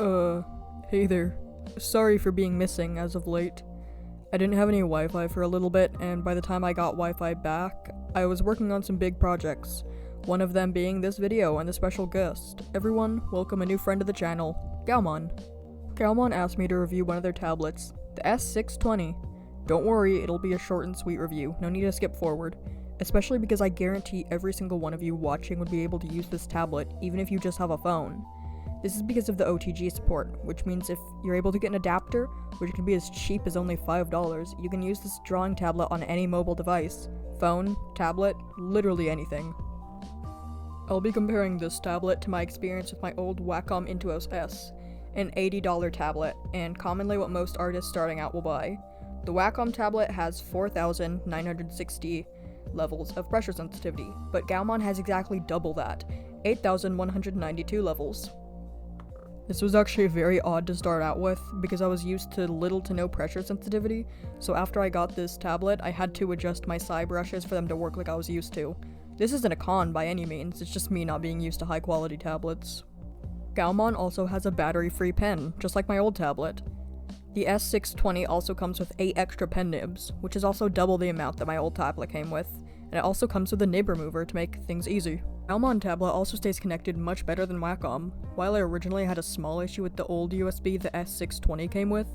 Hey there. Sorry for being missing as of late. I didn't have any Wi-Fi for a little bit, and by the time I got Wi-Fi back, I was working on some big projects. One of them being this video and the special guest. Everyone, welcome a new friend to the channel, Gaomon. Gaomon asked me to review one of their tablets, the S620. Don't worry, it'll be a short and sweet review, no need to skip forward. Especially because I guarantee every single one of you watching would be able to use this tablet, even if you just have a phone. This is because of the OTG support, which means if you're able to get an adapter, which can be as cheap as only $5, you can use this drawing tablet on any mobile device. Phone, tablet, literally anything. I'll be comparing this tablet to my experience with my old Wacom Intuos S, an $80 tablet, and commonly what most artists starting out will buy. The Wacom tablet has 4,960 levels of pressure sensitivity, but Gaomon has exactly double that, 8,192 levels. This was actually very odd to start out with, because I was used to little to no pressure sensitivity, so after I got this tablet, I had to adjust my Sai brushes for them to work like I was used to. This isn't a con by any means, it's just me not being used to high quality tablets. Gaomon also has a battery-free pen, just like my old tablet. The S620 also comes with 8 extra pen nibs, which is also double the amount that my old tablet came with, and it also comes with a nib remover to make things easy. Gaomon tablet also stays connected much better than Wacom. While I originally had a small issue with the old USB the S620 came with,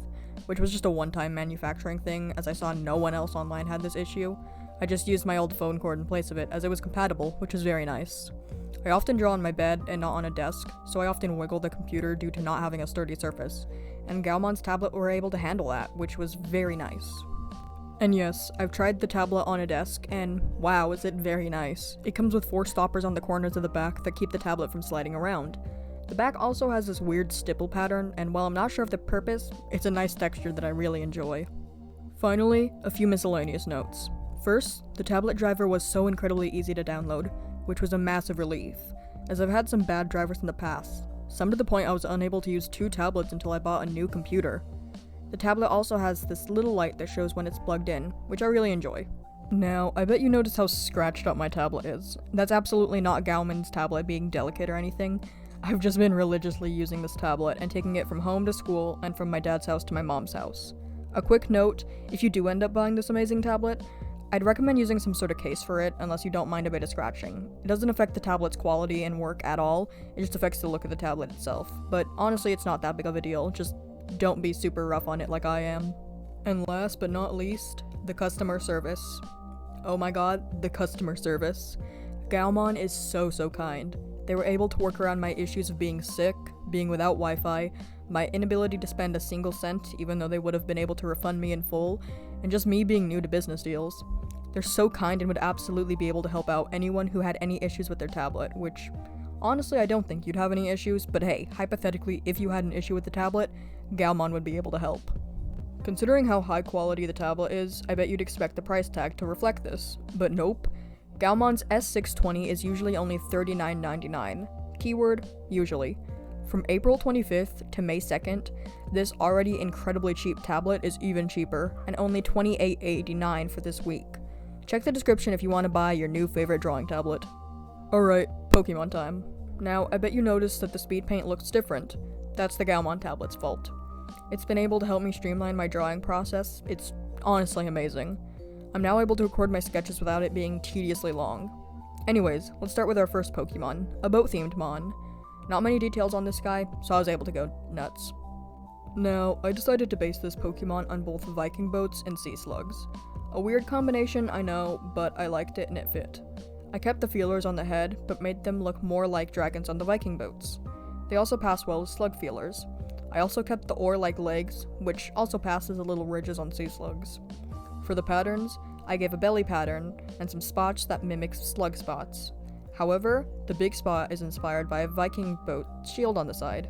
which was just a one-time manufacturing thing as I saw no one else online had this issue, I just used my old phone cord in place of it as it was compatible, which was very nice. I often draw on my bed and not on a desk, so I often wiggle the computer due to not having a sturdy surface, and Gaomon's tablet were able to handle that, which was very nice. And yes, I've tried the tablet on a desk, and wow, is it very nice. It comes with 4 stoppers on the corners of the back that keep the tablet from sliding around. The back also has this weird stipple pattern, and while I'm not sure of the purpose, it's a nice texture that I really enjoy. Finally, a few miscellaneous notes. First, the tablet driver was so incredibly easy to download, which was a massive relief, as I've had some bad drivers in the past, some to the point I was unable to use 2 tablets until I bought a new computer. The tablet also has this little light that shows when it's plugged in, which I really enjoy. Now, I bet you noticed how scratched up my tablet is. That's absolutely not Gaomon's tablet being delicate or anything. I've just been religiously using this tablet and taking it from home to school and from my dad's house to my mom's house. A quick note, if you do end up buying this amazing tablet, I'd recommend using some sort of case for it unless you don't mind a bit of scratching. It doesn't affect the tablet's quality and work at all, it just affects the look of the tablet itself. But honestly, it's not that big of a deal, just don't be super rough on it like I am. And last but not least, the customer service. Oh my god, the customer service. Gaomon is so kind. They were able to work around my issues of being sick, being without Wi-Fi, my inability to spend a single cent even though they would have been able to refund me in full, and just me being new to business deals. They're so kind and would absolutely be able to help out anyone who had any issues with their tablet, which honestly I don't think you'd have any issues, but hey, hypothetically if you had an issue with the tablet, Gaomon would be able to help. Considering how high quality the tablet is, I bet you'd expect the price tag to reflect this, but nope. Gaomon's S620 is usually only $39.99. Keyword, usually. From April 25th to May 2nd, this already incredibly cheap tablet is even cheaper, and only $28.89 for this week. Check the description if you want to buy your new favorite drawing tablet. Alright, Pokemon time. Now, I bet you noticed that the Speedpaint looks different. That's the Gaomon tablet's fault. It's been able to help me streamline my drawing process. It's honestly amazing. I'm now able to record my sketches without it being tediously long. Anyways, let's start with our first Pokemon, a boat-themed Mon. Not many details on this guy, so I was able to go nuts. Now, I decided to base this Pokemon on both Viking boats and sea slugs. A weird combination, I know, but I liked it and it fit. I kept the feelers on the head, but made them look more like dragons on the Viking boats. They also pass well as slug feelers. I also kept the oar-like legs, which also passes as little ridges on sea slugs. For the patterns, I gave a belly pattern and some spots that mimic slug spots. However, the big spot is inspired by a Viking boat shield on the side.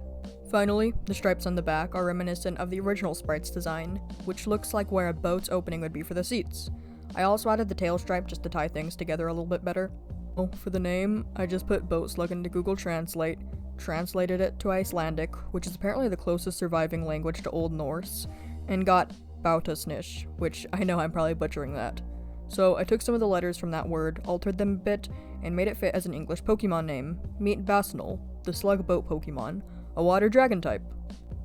Finally, the stripes on the back are reminiscent of the original sprite's design, which looks like where a boat's opening would be for the seats. I also added the tail stripe just to tie things together a little bit better. Oh, for the name, I just put boat slug into Google Translate, translated it to Icelandic, which is apparently the closest surviving language to Old Norse, and got Bautasnish, which I know I'm probably butchering that. So I took some of the letters from that word, altered them a bit, and made it fit as an English Pokemon name. Meet Basnol, the slug boat Pokemon, a water dragon type.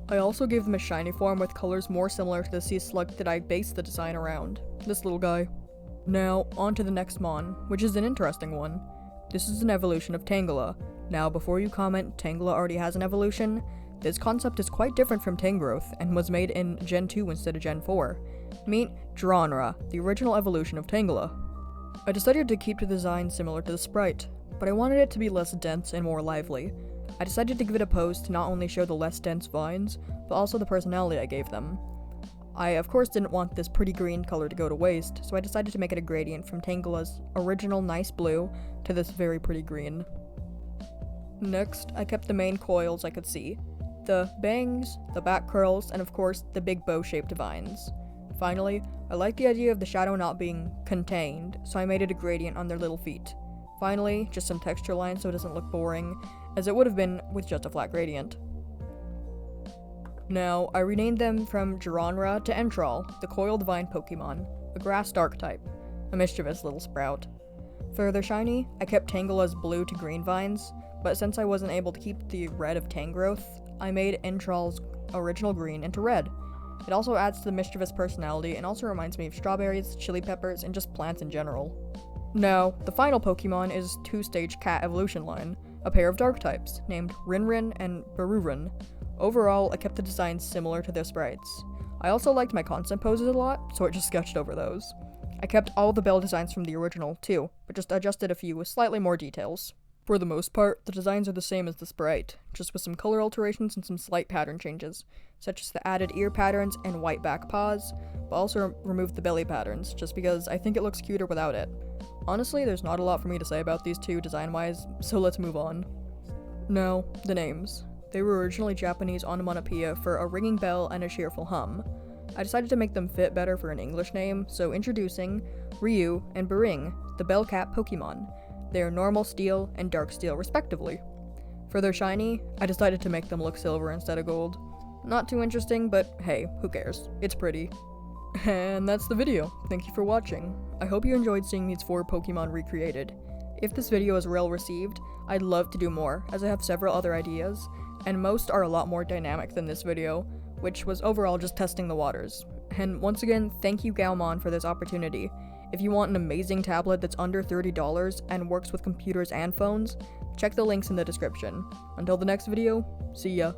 I also gave them a shiny form with colors more similar to the sea slug that I based the design around, this little guy. Now, on to the next mon, which is an interesting one. This is an evolution of Tangela. Now, before you comment, Tangela already has an evolution, this concept is quite different from Tangrowth and was made in Gen 2 instead of Gen 4. Meet Dranra, the original evolution of Tangela. I decided to keep the design similar to the sprite, but I wanted it to be less dense and more lively. I decided to give it a pose to not only show the less dense vines, but also the personality I gave them. I of course didn't want this pretty green color to go to waste, so I decided to make it a gradient from Tangela's original nice blue to this very pretty green. Next, I kept the main coils I could see. The bangs, the back curls, and of course, the big bow-shaped vines. Finally, I liked the idea of the shadow not being contained, so I made it a gradient on their little feet. Finally, just some texture lines so it doesn't look boring, as it would have been with just a flat gradient. Now, I renamed them from Dranra to Entral, the coiled vine Pokemon, a grass dark type, a mischievous little sprout. For their shiny, I kept Tangela's blue to green vines, but since I wasn't able to keep the red of Tangrowth, I made Entral's original green into red. It also adds to the mischievous personality and also reminds me of strawberries, chili peppers, and just plants in general. Now, the final Pokemon is two-stage cat evolution line, a pair of dark types, named Rinrin and Barurin. Overall, I kept the designs similar to their sprites. I also liked my concept poses a lot, so I just sketched over those. I kept all the bell designs from the original, too, but just adjusted a few with slightly more details. For the most part, the designs are the same as the sprite, just with some color alterations and some slight pattern changes, such as the added ear patterns and white back paws, but also removed the belly patterns, just because I think it looks cuter without it. Honestly, there's not a lot for me to say about these two design-wise, so let's move on. Now, the names. They were originally Japanese onomatopoeia for a ringing bell and a cheerful hum. I decided to make them fit better for an English name, so introducing Ryu and Bering, the bell cat Pokemon. They are normal steel and dark steel respectively. For their shiny, I decided to make them look silver instead of gold. Not too interesting, but hey, who cares? It's pretty. And that's the video. Thank you for watching. I hope you enjoyed seeing these 4 Pokemon recreated. If this video is well received, I'd love to do more, as I have several other ideas, and most are a lot more dynamic than this video, which was overall just testing the waters. And once again, thank you Gaomon for this opportunity. If you want an amazing tablet that's under $30 and works with computers and phones, check the links in the description. Until the next video, see ya.